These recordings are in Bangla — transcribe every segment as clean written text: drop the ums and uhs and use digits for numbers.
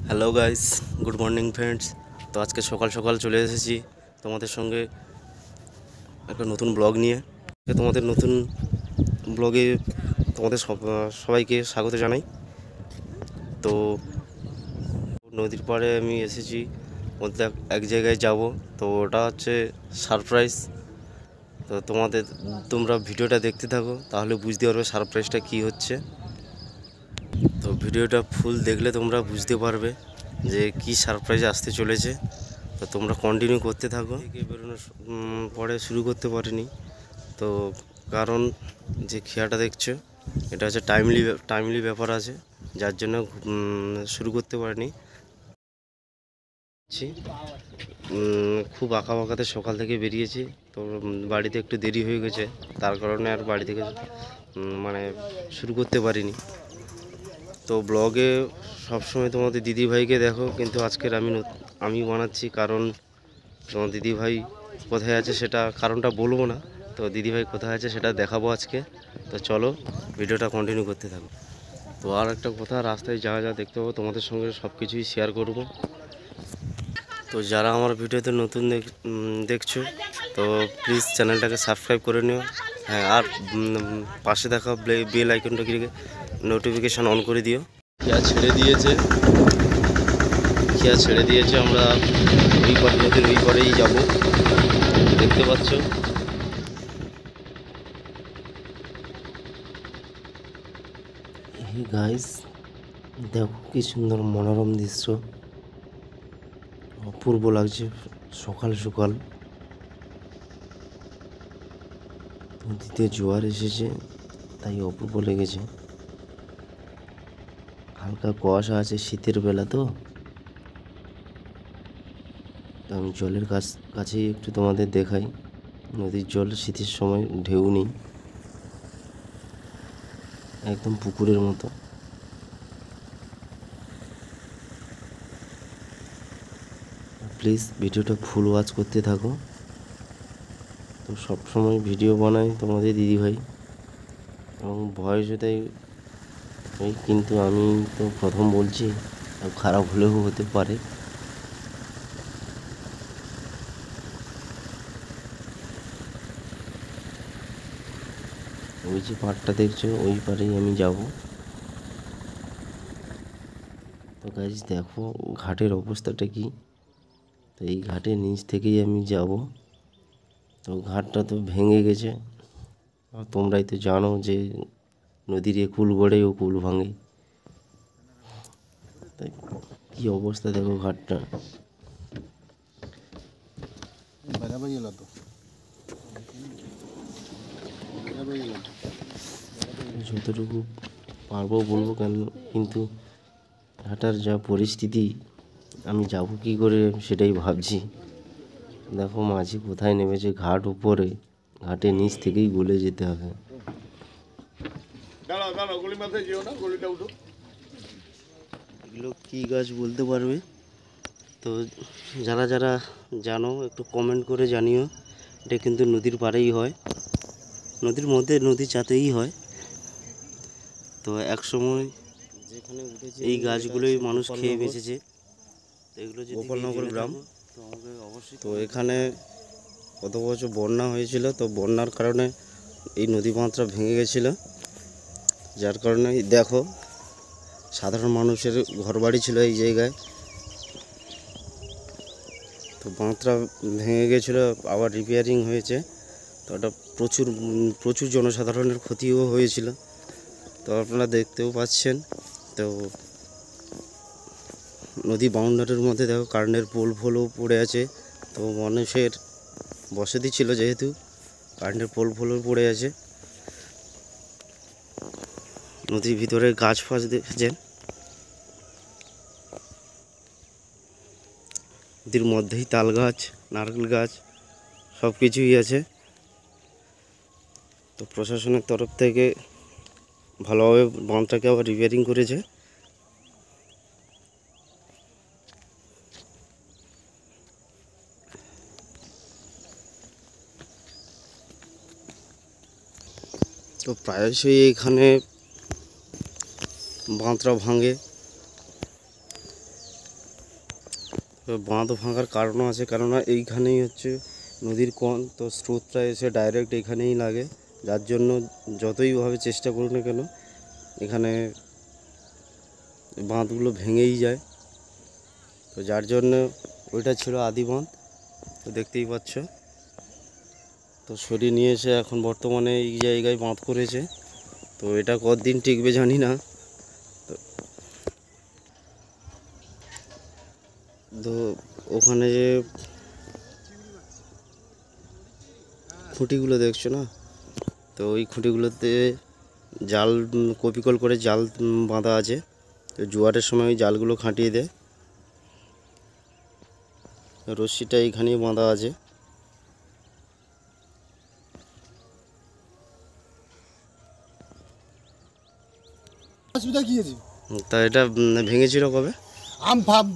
Hello guys, good morning friends. তো আজকে সকাল সকাল চলে এসেছি তোমাদের সঙ্গে একটা নতুন ব্লগ নিয়ে। তোমাদের নতুন ব্লগে তোমাদের সবাইকে স্বাগত জানাই। তো নদীর পাড়ে আমি এসেছি, মধ্যে এক জায়গায় যাব। তো ওটা হচ্ছে সারপ্রাইজ। তো তোমরা ভিডিওটা দেখতে থাকো, তাহলে বুঝতে পারবে সারপ্রাইজটা কী হচ্ছে। তো ভিডিওটা ফুল দেখলে তোমরা বুঝতে পারবে যে কী সারপ্রাইজ আসতে চলেছে। তো তোমরা কন্টিনিউ করতে থাকো। বেরোনোর পরে শুরু করতে পারিনি, তো কারণ যে খেয়াটা দেখছো এটা হচ্ছে টাইমলি ব্যাপার আছে, যার জন্য শুরু করতে পারিনি। খুব আঁকাবাঁকাতে সকাল থেকে বেরিয়েছি, তো বাড়িতে একটু দেরি হয়ে গেছে, তার কারণে আর বাড়ি থেকে মানে শুরু করতে পারিনি। তো ব্লগে সবসময় তোমাদের দিদিভাইকে দেখো, কিন্তু আজকের আমি বানাচ্ছি, কারণ তোমার দিদিভাই কোথায় আছে সেটা কারণটা বলবো না। তো দিদিভাই কোথায় আছে সেটা দেখাবো আজকে। তো চলো ভিডিওটা কন্টিনিউ করতে থাকো। তো আর একটা কথা, রাস্তায় যা যা দেখতে পাবো তোমাদের সঙ্গে সব কিছুই শেয়ার করব। তো যারা আমার ভিডিওতে নতুন দেখছো, তো প্লিজ চ্যানেলটাকে সাবস্ক্রাইব করে নিও। হ্যাঁ, আর পাশে দেখা বেল আইকনটা ক্লিকে নোটিফিকেশান অন করে দিও। খেয়া ছেড়ে দিয়েছে, আমরা ওই পারে, নদীর ওই পারেই যাবো, দেখতে পাচ্ছ। হে গাইস, দেখো কি সুন্দর মনোরম দৃশ্য, অপূর্ব লাগছে। সকাল সকাল নদীতে জোয়ার এসেছে, তাই অপূর্ব লেগেছে। হালকা কুয়াশা আছে, শীতের বেলা তো আমি জলের কাছেই একটু তোমাদের দেখাই। নদীর জল শীতের সময় ঢেউ নেই, একদম পুকুরের মতো। প্লিজ ভিডিওটা ফুল ওয়াচ করতে থাকো। তো সবসময় ভিডিও বানাই তোমাদের দিদিভাই, এবং ভয়েসও দেয় ওই, কিন্তু আমি তো প্রথম বলছি, খারাপ হলেও হতে পারে। ওই যে পাড়টা দেখছো, ওই পাড়েই আমি যাব। তো গাইস দেখো ঘাটের অবস্থাটা কি। তো এই ঘাটের নিচ থেকেই আমি যাব। তো ঘাটটা তো ভেঙে গেছে, আর তোমরাই তো জানো যে নদীর এ কুল গড়ে ও কুল ভাঙে। তাই কি অবস্থা দেখো ঘাটটা। যতটুকু পারবো বলবো, কেন কিন্তু ঘাটার যা পরিস্থিতি, আমি যাব কি করে সেটাই ভাবছি। দেখো মাঝি কোথায় নেমেছে, ঘাট উপরে, ঘাটের নিচ থেকেই গলে যেতে হবে। এগুলো কী গাছ বলতে পারবে? তো যারা যারা জানো একটু কমেন্ট করে জানিও। এটা কিন্তু নদীর পাড়েই হয়, নদীর মধ্যে, নদীর চাতেই হয়। তো একসময় যেখানে উঠেছে এই গাছগুলোই মানুষ খেয়ে বেঁচেছে। এগুলো যদি গোপালনগর গ্রাম, তো আমাকে অবশ্যই। তো এখানে গত বছর বন্যা হয়েছিল, তো বন্যার কারণে এই নদী বাঁধটা ভেঙে গেছিলো, যার কারণে দেখো সাধারণ মানুষের ঘরবাড়ি ছিল এই জায়গায়। তো বাঁধটা ভেঙে গেছিলো, আবার রিপেয়ারিং হয়েছে। তো ওটা প্রচুর জনসাধারণের ক্ষতিও হয়েছিল, তো আপনারা দেখতেও পাচ্ছেন। তো নদী বাউন্ডারির মধ্যে দেখো কারেন্টের পোল ফোলও পড়ে আছে। তো মানুষের বসতি ছিল, যেহেতু কারেন্টের পোল ফোলও পড়ে আছে। নদীর ভিতরে গাছ ফাছ দেখেছেন, নদীর মধ্যেই তাল গাছ, নারকেল গাছ, সব কিছুই আছে। তো প্রশাসনের তরফ থেকে ভালোভাবে বাঁধটাকে আবার রিপেয়ারিং করেছে। তো প্রায়শই এখানে বাঁধটা ভাঙে, বাঁধ ভাঙার কারণও আছে, কেননা এইখানেই হচ্ছে নদীর কোণ, তো স্রোতটা এসে ডাইরেক্ট এখানেই লাগে, যার জন্য যতইভাবে চেষ্টা করুন না কেন এখানে বাঁধগুলো ভেঙেই যায়। তো যার জন্য ওইটা ছিল আদি বাঁধ, তো দেখতেই পাচ্ছ। তো সরিয়ে নিয়ে এসে এখন বর্তমানে এই জায়গায় বাঁধ করেছে। তো এটা কতদিন টিকবে জানি না। তো ওখানে যে খুঁটিগুলো দেখছো না, তো ওই খুঁটিগুলোতে জাল কপিকল করে জাল বাঁধা আছে। তো জোয়ারের সময় ওই জালগুলো খাটিয়ে দেয়। রশ্মিটা এইখানেই বাঁধা আছে। অসুবিধা কি আছে? তা এটা ভেঙেছিল কবে? আম ফাম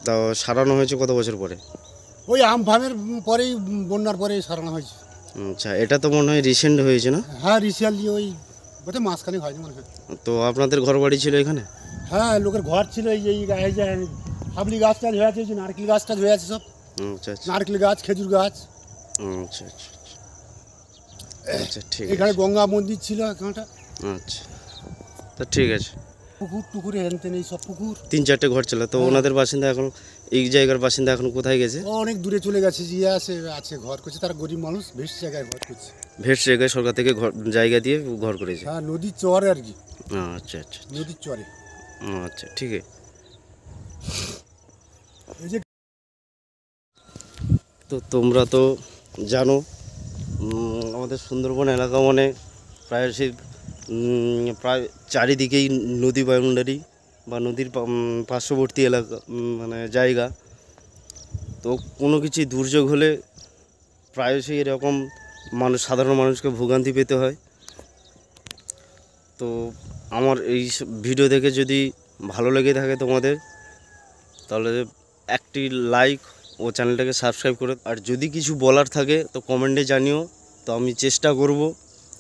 তা সারানো হয়েছে কত বছর পরে? ওই আম ফামের পরেই, বন্যার পরেই সারানো হয়েছে। আচ্ছা, এটা তো মনে হয় রিসেন্ট হয়েছে না? হ্যাঁ, রিসেন্টলি ওই বোধহয় মাসখানেক হয়নি মনে হয়। তো আপনাদের ঘর বাড়ি ছিল এখানে? হ্যাঁ, লোকের ঘর ছিল। এই যে হাবলি গাছ টাছ হয়ে আছে, এই যে নারকেল গাছ টাছ হয়ে আছে সব। আচ্ছা আচ্ছা নারকেল গাছ, খেজুর গাছ। আচ্ছা আচ্ছা আচ্ছা, ঠিক এখানে আছে। গঙ্গা মন্দির ছিল এখানটা। আচ্ছা, তা ঠিক আছে। পুকুর টুকুরে হেনতেন এই সব পুকুর। 3-4টে ঘর ছিল। তো ওনাদের বাসিন্দা এখন, এই জায়গার বাসিন্দা এখন কোথায় গেছে? ও অনেক দূরে চলে গেছে, যে আছে ঘর করছে। তারা গরিব মানুষ, বেশ জায়গায় ঘর করছে। ভেট জায়গায় সরকার থেকে ঘর জায়গা দিয়ে ঘর করেছে। হ্যাঁ, নদীর চরে আর কি। আচ্ছা আচ্ছা নদীর চরে। আচ্ছা, ঠিক আছে। এই যে তো তোমরা তো জানো আমাদের সুন্দরবন এলাকা মানে প্রায় প্রায় চারিদিকেই নদী বাউন্ডারি বা নদীর পার্শ্ববর্তী এলাকা, মানে জায়গা। তো কোনো কিছু দুর্যোগ হলে প্রায়শই এরকম সাধারণ মানুষকে ভোগান্তি পেতে হয়। তো আমার এই ভিডিও দেখে যদি ভালো লেগে থাকে তোমাদের, তাহলে একটি লাইক ও চ্যানেলটাকে সাবস্ক্রাইব করে, আর যদি কিছু বলার থাকে তো কমেন্টে জানিও। তো আমি চেষ্টা করব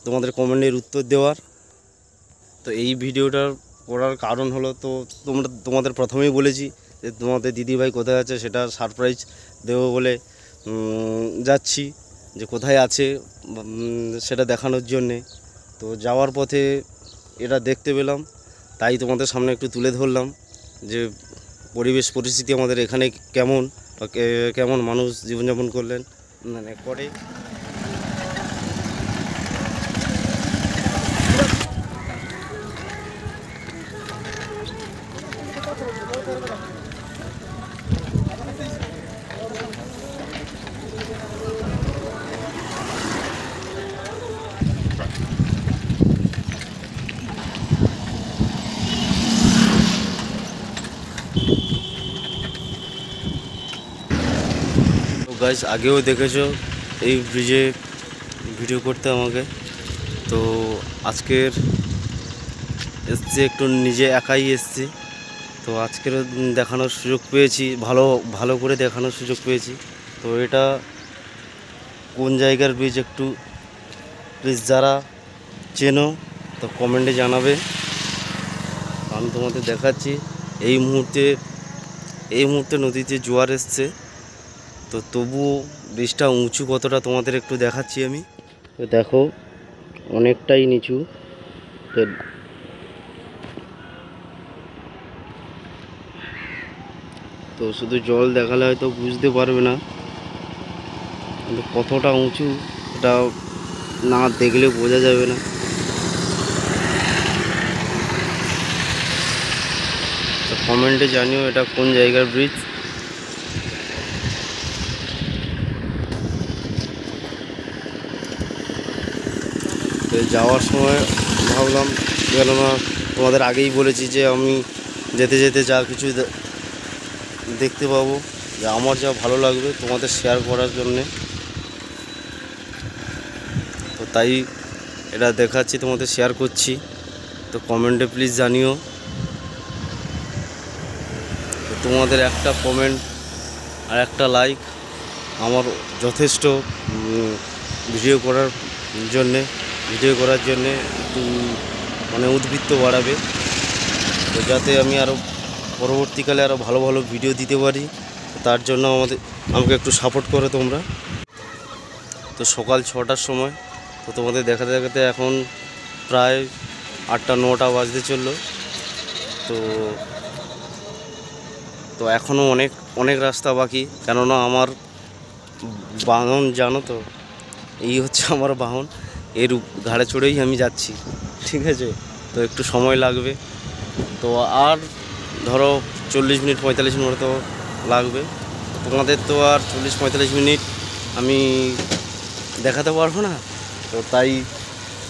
তোমাদের কমেন্টের উত্তর দেওয়ার। তো এই ভিডিওটা করার কারণ হলো, তো তোমাদের প্রথমেই বলেছি যে তোমাদের দিদিভাই কোথায় আছে সেটা সারপ্রাইজ দেবো বলে যাচ্ছি, যে কোথায় আছে সেটা দেখানোর জন্যে। তো যাওয়ার পথে এটা দেখতে পেলাম, তাই তোমাদের সামনে একটু তুলে ধরলাম যে পরিবেশ পরিস্থিতি আমাদের এখানে কেমন, বা কেমন মানুষ জীবনযাপন করলেন মানে করে। তো গাইস, আগেও দেখেছো এই ব্রিজে ভিডিও করতে আমাকে। তো আজকের এসছি একটু নিজে একাই এসছি। তো আজকেরও দেখানোর সুযোগ পেয়েছি, ভালো করে দেখানোর সুযোগ পেয়েছি। তো এটা কোন জায়গার ব্রিজ একটু প্লিজ যারা চেনো তো কমেন্টে জানাবে। আমি তোমাদের দেখাচ্ছি। এই মুহূর্তে নদীতে জোয়ার এসছে। তো তবুও ব্রিজটা উঁচু কতটা তোমাদের একটু দেখাচ্ছি আমি। তো দেখো অনেকটাই নিচু। তো শুধু জল দেখালে হয়তো বুঝতে পারবে না, কিন্তু কতটা উঁচু এটা না দেখলে বোঝা যাবে না। তো কমেন্টে জানিও এটা কোন জায়গার ব্রিজ। তো যাওয়ার সময় ভাবলাম, কেননা তোমাদের আগেই বলেছি যে আমি যেতে যেতে যা কিছু দেখতে পাবো, যে আমার যা ভালো লাগবে তোমাদের শেয়ার করার জন্যে, তো তাই এটা দেখাচ্ছি, তোমাদের শেয়ার করছি। তো কমেন্টে প্লিজ জানিও। তো তোমাদের একটা কমেন্ট আর একটা লাইক আমার যথেষ্ট ভিডিও করার জন্যে একটু মানে উদ্বৃত্ত বাড়াবে। তো যাতে আমি আরও পরবর্তীকালে আরও ভালো ভালো ভিডিও দিতে পারি। তার জন্য আমাকে একটু সাপোর্ট করো তোমরা। তো সকাল 6টার সময়, তো তোমাদের দেখাতে দেখাতে এখন প্রায় 8টা-9টা বাজতে চললো। তো তো এখনও অনেক অনেক রাস্তা বাকি, কেননা আমার বাহন জানো তো, এই হচ্ছে আমার বাহন, এর ঘাড়ে চড়েই আমি যাচ্ছি, ঠিক আছে। তো একটু সময় লাগবে, তো আর ধরো 40 মিনিট 45 মিনিট তো লাগবে। তোমাদের তো আর 40-45 মিনিট আমি দেখাতে পারবো না, তো তাই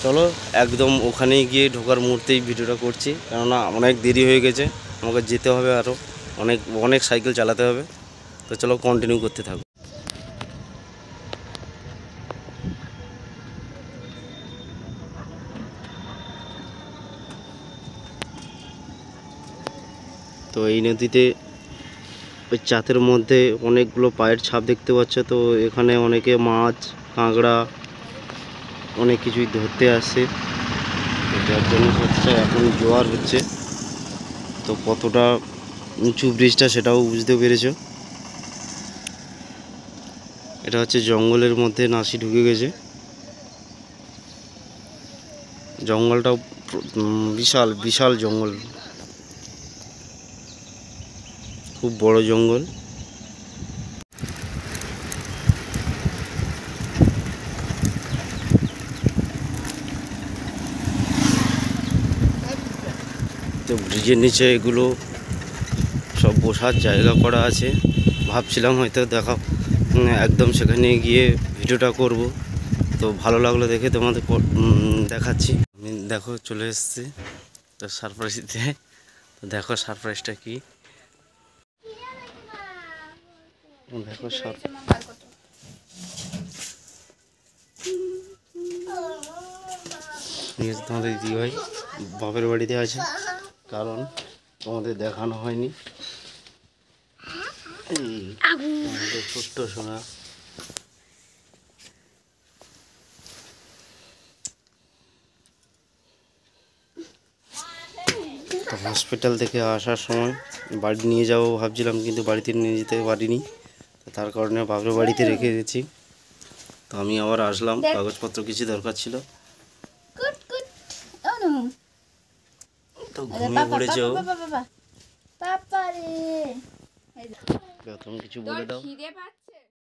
চলো একদম ওখানেই গিয়ে ঢোকার মুহূর্তেই ভিডিওটা করছি, কেননা অনেক দেরি হয়ে গেছে, আমাকে যেতে হবে, আরও অনেক অনেক সাইকেল চালাতে হবে। তো চলো কন্টিনিউ করতে থাকো। তো এই নদীতে ওই চাতের মধ্যে অনেকগুলো পায়ের ছাপ দেখতে পাচ্ছ। তো এখানে অনেকে মাছ, কাঁকড়া, অনেক কিছুই ধরতে আসে। যার জন্য হচ্ছে এখন জোয়ার হচ্ছে, তো কতটা উঁচু ব্রিজটা সেটাও বুঝতে পেরেছো। এটা হচ্ছে জঙ্গলের মধ্যে নাসি ঢুকে গেছে। জঙ্গলটাও বিশাল বিশাল জঙ্গল, খুব বড় জঙ্গল। তো ব্রিজের নিচে এগুলো সব বসার জায়গা করা আছে। ভাবছিলাম হয়তো একদম সেখানে গিয়ে ভিডিওটা করব, তো ভালো লাগলো দেখে তোমাদের দেখাচ্ছি। আমি দেখো চলে এসেছি তো সারপ্রাইজ দিতে। তো দেখো সারপ্রাইজটা কি, দেখো তোমাদের দিদি ভাই বাপের বাড়িতে আছে, কারণ তোমাদের দেখানো হয়নি। আমাদের ছোট্ট সোনা, তো হসপিটাল থেকে আসার সময় বাড়ি নিয়ে যাবো ভাবছিলাম, কিন্তু বাড়িতে নিয়ে যেতে পারিনি, তো তার কারণে বাপের বাড়িতে রেখে গেছি। তো আমি আবার আসলাম, কাগজপত্র কিছু দরকার ছিল, তো ঘুমিয়ে পড়েছে ও। তুমি কিছু বলে দাও।